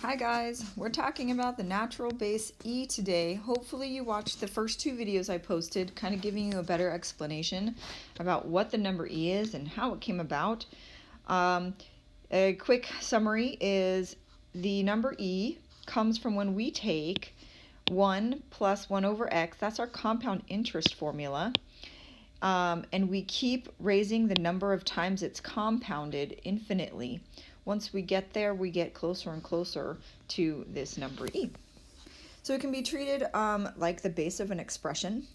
Hi guys, we're talking about the natural base e today. Hopefully you watched the first two videos I posted, kind of giving you a better explanation about what the number e is and how it came about. A quick summary is the number e comes from when we take 1 plus 1 over x, that's our compound interest formula, and we keep raising the number of times it's compounded infinitely. Once we get there, we get closer and closer to this number e. So it can be treated like the base of an expression.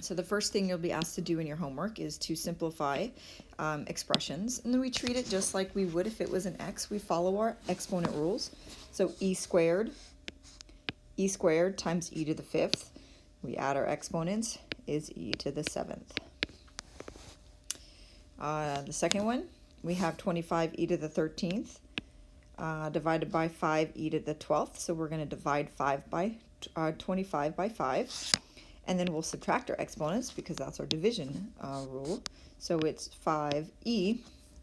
So the first thing you'll be asked to do in your homework is to simplify expressions. And then we treat it just like we would if it was an x. We follow our exponent rules. So e squared times e to the fifth. We add our exponents, is e to the seventh. The second one, we have 25 e to the 13th divided by 5 e to the 12th. So we're going to divide 25 by 5. And then we'll subtract our exponents because that's our division rule. So it's 5e,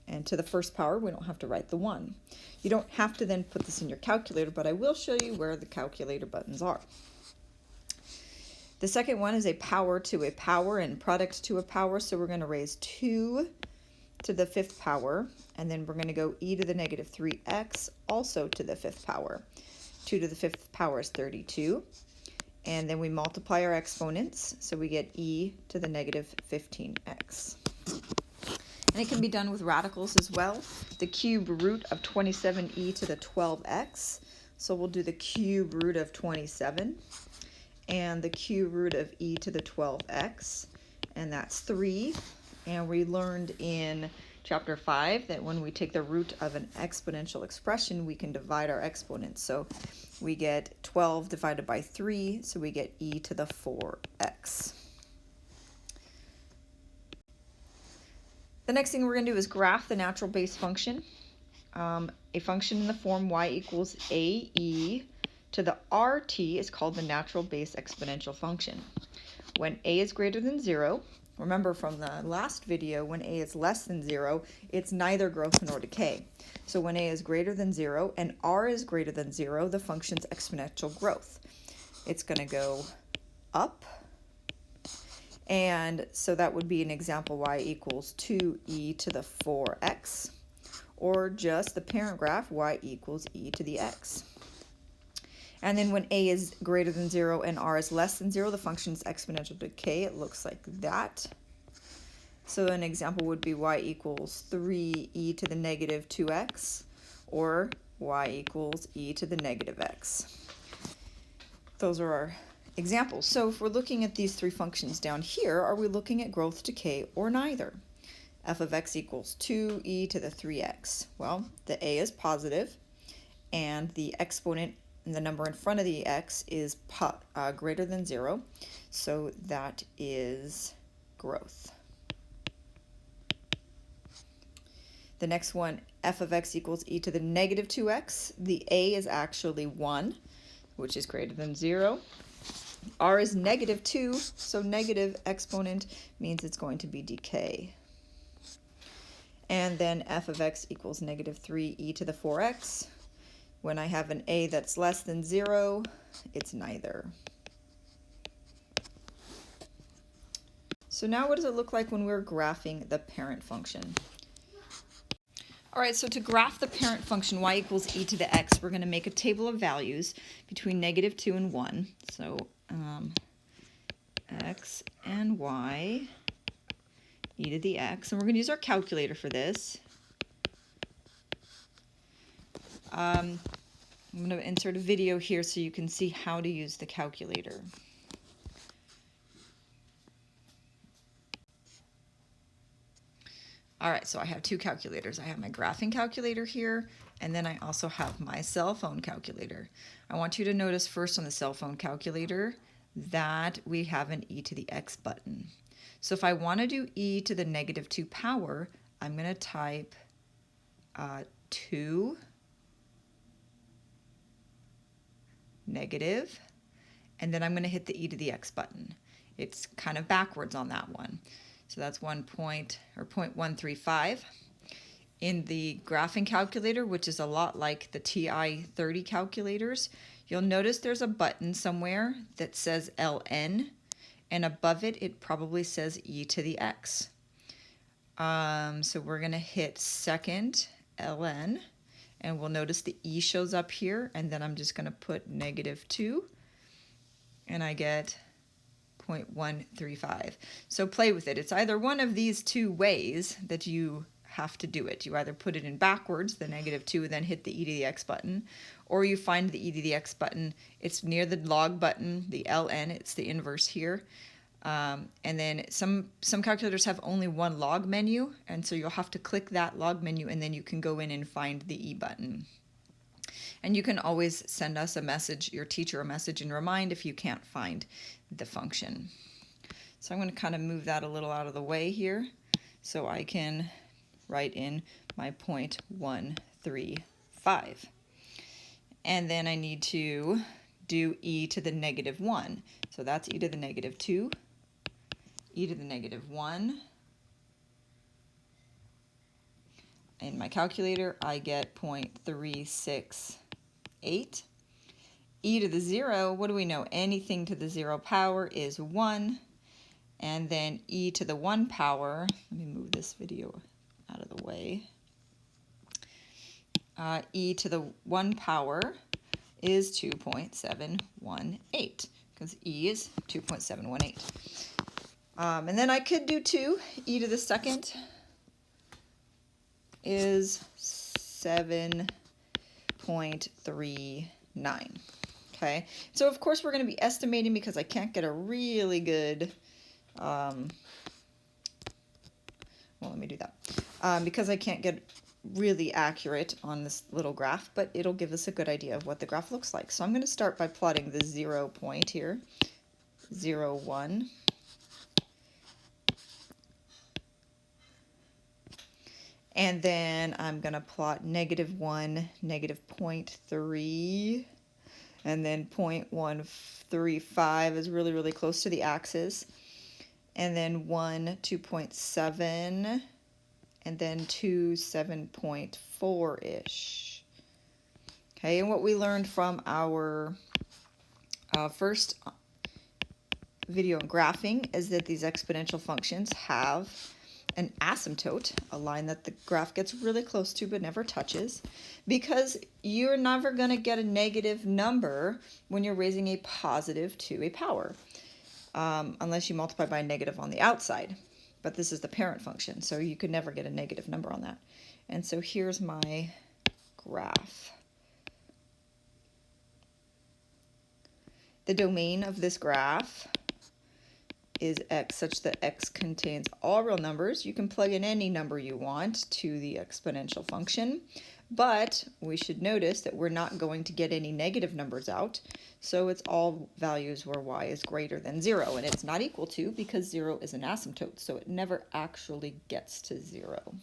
and to the first power, we don't have to write the 1. You don't have to then put this in your calculator, but I will show you where the calculator buttons are. The second one is a power to a power and product to a power, so we're going to raise 2 to the fifth power, and then we're going to go e to the negative 3x also to the fifth power. 2 to the fifth power is 32, and then we multiply our exponents, so we get e to the negative 15x. And it can be done with radicals as well. The cube root of 27e to the 12x, so we'll do the cube root of 27, and the cube root of e to the 12x, and that's 3. And we learned in chapter 5 that when we take the root of an exponential expression, we can divide our exponents. So we get 12 divided by 3, so we get e to the 4x. The next thing we're going to do is graph the natural base function. A function in the form y equals ae to the rt is called the natural base exponential function. When a is greater than 0, remember from the last video, when a is less than 0, it's neither growth nor decay. So when a is greater than 0 and r is greater than 0, the function's exponential growth. It's going to go up. And so that would be an example y equals 2e to the 4x, or just the parent graph y equals e to the x. And then when a is greater than 0 and r is less than 0, the function's exponential decay. It looks like that. So an example would be y equals 3e to the negative 2x, or y equals e to the negative x. Those are our examples. So if we're looking at these three functions down here, are we looking at growth, decay, or neither? F of x equals 2e to the 3x. Well, the a is positive, and the exponent and the number in front of the x is greater than 0, so that is growth. The next one, f of x equals e to the negative 2x. The a is actually 1, which is greater than 0. R is negative 2, so negative exponent means it's going to be decay. And then f of x equals negative 3e to the 4x. When I have an a that's less than 0, it's neither. So now what does it look like when we're graphing the parent function? All right, so to graph the parent function y equals e to the x, we're going to make a table of values between negative 2 and 1. So x and y, e to the x. And we're going to use our calculator for this. I'm going to insert a video here so you can see how to use the calculator. All right, so I have two calculators. I have my graphing calculator here, and then I also have my cell phone calculator. I want you to notice first on the cell phone calculator that we have an e to the x button. So if I want to do e to the negative 2 power, I'm going to type 2 negative, and then I'm going to hit the e to the x button. It's kind of backwards on that one. So that's 0.135. in the graphing calculator, which is a lot like the TI-30 calculators, you'll notice there's a button somewhere that says ln, and above it, it probably says e to the x. So we're going to hit second ln, and we'll notice the e shows up here, and then I'm just going to put -2, and I get 0.135. So play with it. It's either one of these two ways that you have to do it. You either put it in backwards, the -2, and then hit the e to the x button, or you find the e to the x button. It's near the log button, the ln, it's the inverse here. And then some calculators have only one log menu, and so you'll have to click that log menu, and then you can go in and find the e button. And you can always send us a message, your teacher a message, and remind if you can't find the function. So I'm going to kind of move that a little out of the way here so I can write in my 0.135. And then I need to do e to the -1. So that's e to the -2, e to the -1. In my calculator, I get 0.368. E to the 0, what do we know? Anything to the 0 power is 1. And then e to the 1 power, let me move this video out of the way. E to the 1 power is 2.718, because e is 2.718. And then I could do 2. E to the 2nd is 7.39. Okay, so of course we're going to be estimating because I can't get a really good, well, let me do that, because I can't get really accurate on this little graph, but it'll give us a good idea of what the graph looks like. So I'm going to start by plotting the 0 point here, 0, 1. And then I'm going to plot -1, -0.3, and then 0.135 is really, really close to the axis. And then 1, 2.7, and then 2, 7.4-ish. Okay, and what we learned from our first video on graphing is that these exponential functions have an asymptote, a line that the graph gets really close to but never touches, because you're never going to get a negative number when you're raising a positive to a power, unless you multiply by a negative on the outside. But this is the parent function, so you could never get a negative number on that. And so here's my graph. The domain of this graph is x, such that x contains all real numbers. You can plug in any number you want to the exponential function, but we should notice that we're not going to get any negative numbers out, so it's all values where y is greater than 0, and it's not equal to because 0 is an asymptote, so it never actually gets to 0.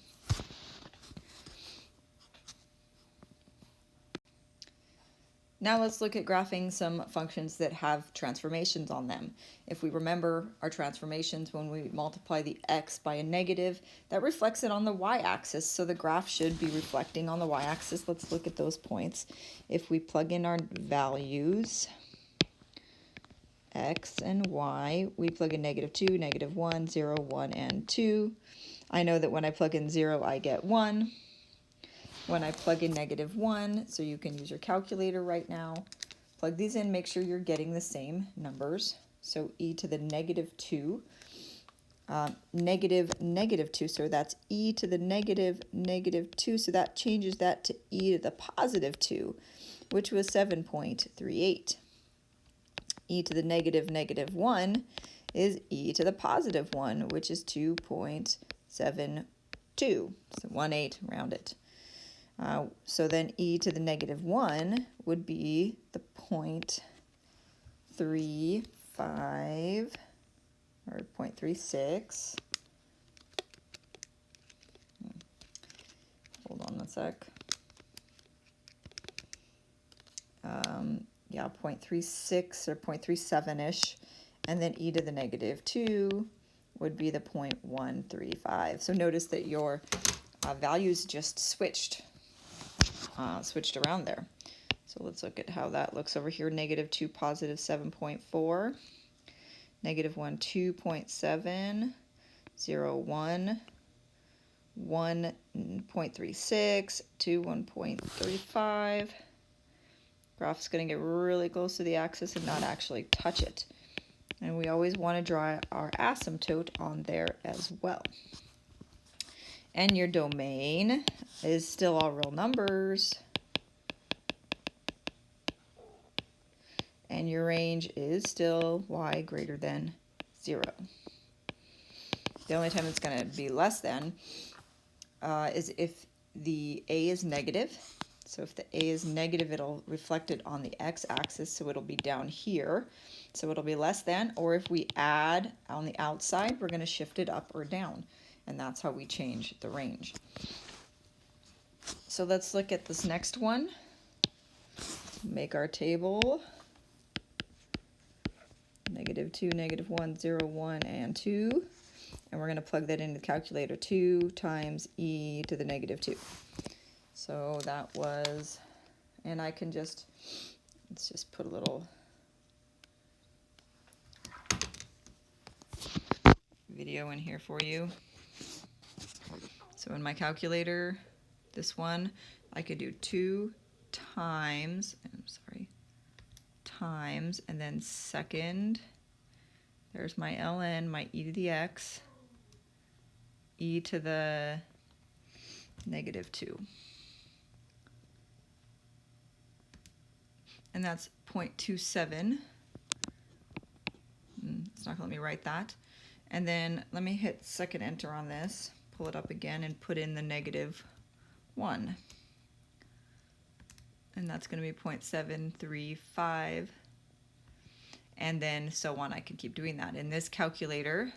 Now let's look at graphing some functions that have transformations on them. If we remember our transformations, when we multiply the x by a negative, that reflects it on the y-axis, so the graph should be reflecting on the y-axis. Let's look at those points. If we plug in our values, x and y, we plug in -2, -1, 0, 1, and 2. I know that when I plug in 0, I get 1. When I plug in -1, so you can use your calculator right now, plug these in, make sure you're getting the same numbers. So e to the -2, -2, so that's e to the -2, so that changes that to e to the +2, which was 7.38. E to the -1 is e to the +1, which is 2.72, so 1/8, round it. So then e to the -1 would be the 0.35 or 0.36. Hold on a sec. Yeah, 0.36 or 0.37-ish. And then e to the -2 would be the 0.135. So notice that your values just switched around there. So let's look at how that looks over here. -2, positive 7.4. -1, 2.7. 0, 1. 1.36 to 1.35. Graph's going to get really close to the axis and not actually touch it. And we always want to draw our asymptote on there as well. And your domain is still all real numbers. And your range is still y greater than 0. The only time it's going to be less than is if the a is negative. So if the a is negative, it'll reflect it on the x-axis, so it'll be down here. So it'll be less than, or if we add on the outside, we're going to shift it up or down. And that's how we change the range. So let's look at this next one. Make our table. -2, -1, 0, 1, and 2. And we're going to plug that into the calculator. 2 times e to the -2. So that was, and I can just, let's just put a little video in here for you. So in my calculator, this one, I could do 2 times, times, and then second, there's my ln, my e to the x, e to the -2. And that's 0.27. It's not going to let me write that. And then let me hit second enter on this, pull it up again, and put in the -1. And that's going to be 0.735. And then so on. I can keep doing that. In this calculator,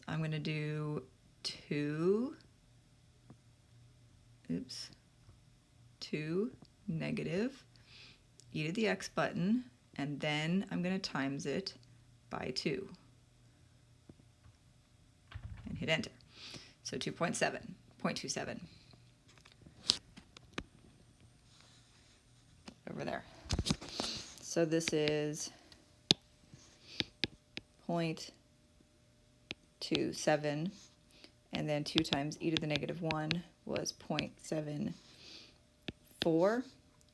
I'm going to do 2 negative e to the x button, and then I'm going to times it by 2 and hit enter. So 0.27 over there. So this is 0.27, and then 2 times e to the -1 was 0.74,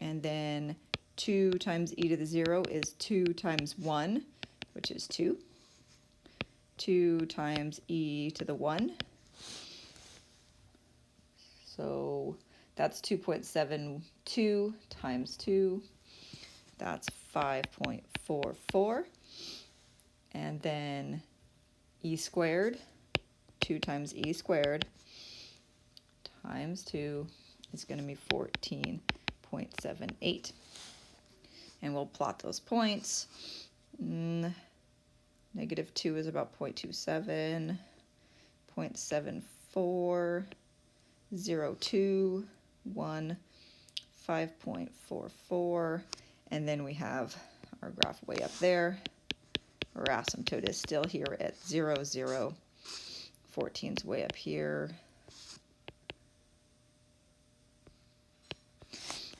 and then 2 times e to the 0 is 2 times 1, which is 2. 2 times e to the 1. So that's 2.72 times 2. That's 5.44. And then e squared, 2 times e squared times 2 is going to be 14.78. And we'll plot those points. -2 is about 0.27, 0.74, 0, 2, 1, 5.44, and then we have our graph way up there. Our asymptote is still here at 0, 0. 14's way up here.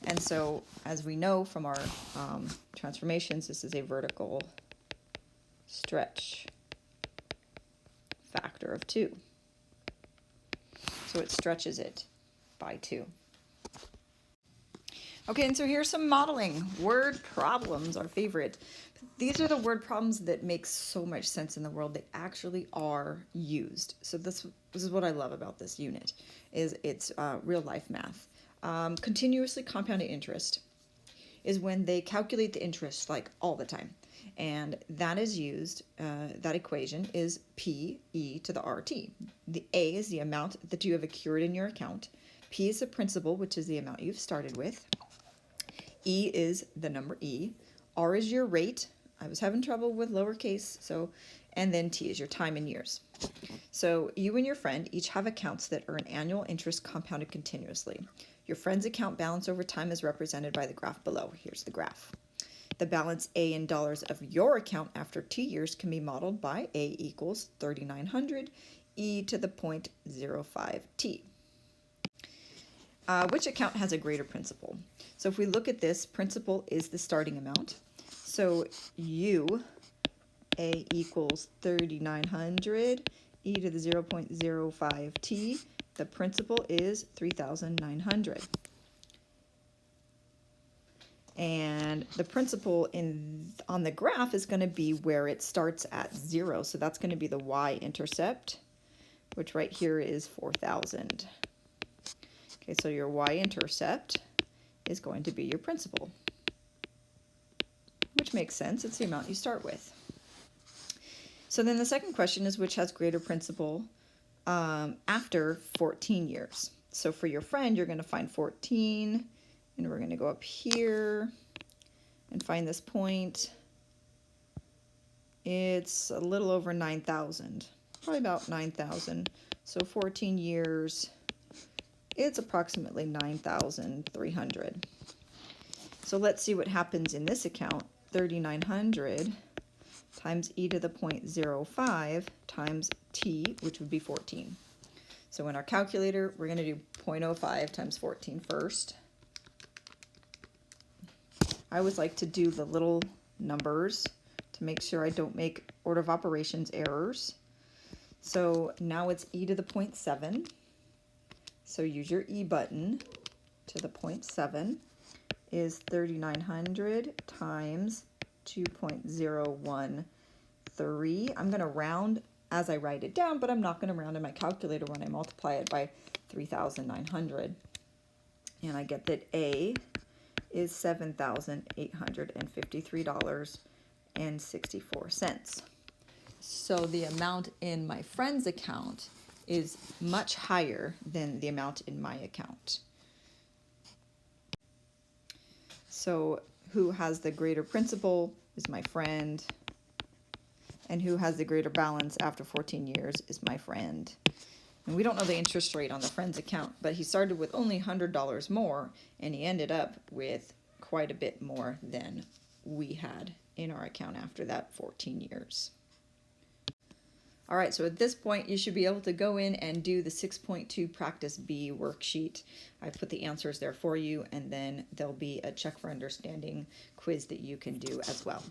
And so, as we know from our transformations, this is a vertical stretch factor of 2. So it stretches it by 2. Okay, and so here's some modeling. Word problems, our favorite. These are the word problems that make so much sense in the world. They actually are used. So this is what I love about this unit, is it's real life math. Continuously compounded interest is when they calculate the interest like all the time. And that is used, that equation is P/E to the RT. The A is the amount that you have accrued in your account. P is the principal, which is the amount you've started with. E is the number E. R is your rate. I was having trouble with lowercase, and then T is your time in years. So you and your friend each have accounts that earn annual interest compounded continuously. Your friend's account balance over time is represented by the graph below. Here's the graph. the balance A in dollars of your account after 2 years can be modeled by A equals 3,900 e to the 0.05 t. Which account has a greater principal? So if we look at this, principal is the starting amount. So A equals 3,900 e to the 0.05 t. The principal is 3,900. And the principal on the graph is going to be where it starts at 0. So that's going to be the y-intercept, which right here is 4,000. Okay, so your y-intercept is going to be your principal, which makes sense. It's the amount you start with. So then the second question is, which has greater principal after 14 years? So for your friend, you're going to find 14, and we're going to go up here and find this point. It's a little over 9,000, probably about 9,000. So 14 years, it's approximately 9,300. So let's see what happens in this account. 3,900 times e to the 0.05 times t, which would be 14. So in our calculator, we're going to do 0.05 times 14 first. I always like to do the little numbers to make sure I don't make order of operations errors. So now it's e to the 0.7. So use your E button. To the 0.7 is 3,900 times 2.013. I'm going to round as I write it down, but I'm not going to round in my calculator when I multiply it by 3,900. And I get that A is $7,853.64. So the amount in my friend's account is much higher than the amount in my account. So who has the greater principal is my friend, and who has the greater balance after 14 years is my friend. And we don't know the interest rate on the friend's account, but he started with only $100 more, and he ended up with quite a bit more than we had in our account after that 14 years. All right, so at this point, you should be able to go in and do the 6.2 Practice B worksheet. I put the answers there for you, and then there'll be a check for understanding quiz that you can do as well.